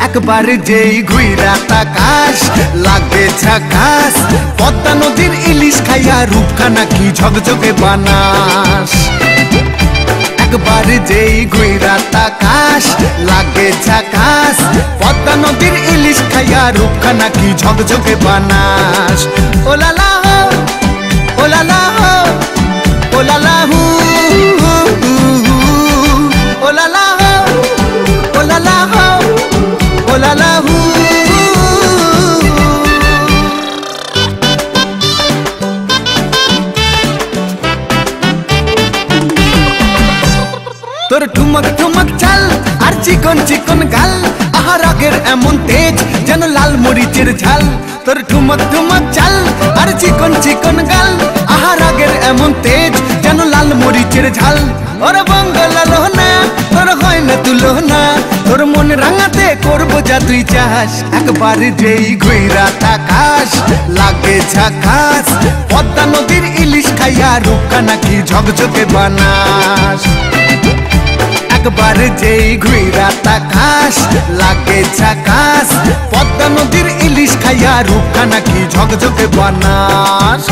একবার যেই ঘুইরা তাকাস লাগে ঝাকাস। পদ্মা নদীর ইলিশ খাইয়া রূপখানা কি ঝকঝকে বানাস। একবার যেই ঘুইরা তাকাস লাগে ঝাকাস। পদ্মা নদীর ইলিশ খাইয়া রূপখানা কি ঝকঝকে বানাস। ওলালা হো ওলালা হো ওলালা হু ওলালা হো ওলালা হো ওলালা হু। তোর ঠুমক ঠুমক চাল আর চিকন চিকন গাল, আহা রাগের এমন তেজ যেন লাল মরিচের ঝাল। তোর ঠুমক ঠুমক চাল আর চিকন চিকন গাল, আহা রাগের এমন তেজ যেন লাল মরিচের ঝাল। ওরে বঙ্গলা লোহনা তোর হয় না তুলনা, তোর মন রাঙাতে করবো যা তুই চাস। একবার যেই ঘুইরা তাকাস লাগে ঝাকাস। পদ্মা নদীর ইলিশ খাইয়া রূপখানা কি ঝকঝকে বানাস। একবার যেই ঘুইরা তাকাস লাগে ঝাকাস। পদ্মা নদীর ইলিশ খাইয়া রূপখানা কি ঝকঝকে বানাস।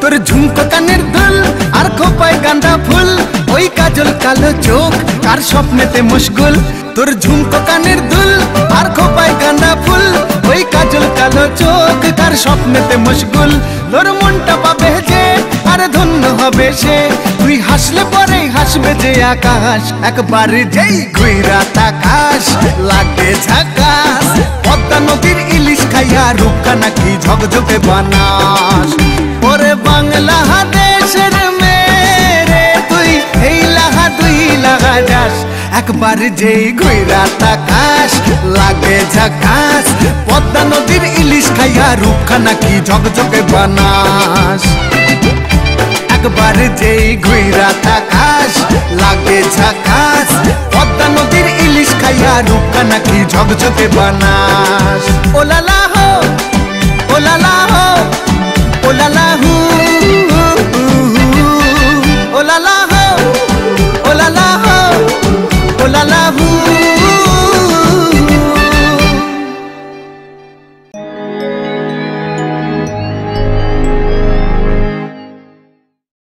তোর ঝুমকো কানের দুল আর খোপায় গাঁদা ফুল, ওই কাজল কালো চোখ কার স্বপ্নেতে মুশগুল। তোর ঝুমকো কানের দুল আর খোপায় গাঁদা ফুল, ওই কাজল কালো চোখ কার স্বপ্নেতে মুশগুল। তোর মনটা পাবে যে আর ধন্য হবে সে, তুই হাসলে পরে হাসবে যে আকাশ। একবার যেই ঘুইরা তাকাস লাগে ঝাকাস। পদ্মা নদীর ইলিশ খাইয়া রূপখানা কি ঝকঝকে বানাস। ওরে বাংলা দেশের মেরে তুই এই লাহা দুই লাগা যাস। একবার যেই ঘুইরা তাকাস লাগে ঝাকাস। পদ্মা নদীর ইলিশ খাইয়া রূপখানা কি ঝকঝকে বানাস। একবার যেই ঘুইরা তাকাস লাগে ঝাকাস। পদ্মা নদীর ইলিশ খাইয়া রূপখানা কি ঝকঝকে বানাস। ওলালা হো ওলালা হো ওলালা হু।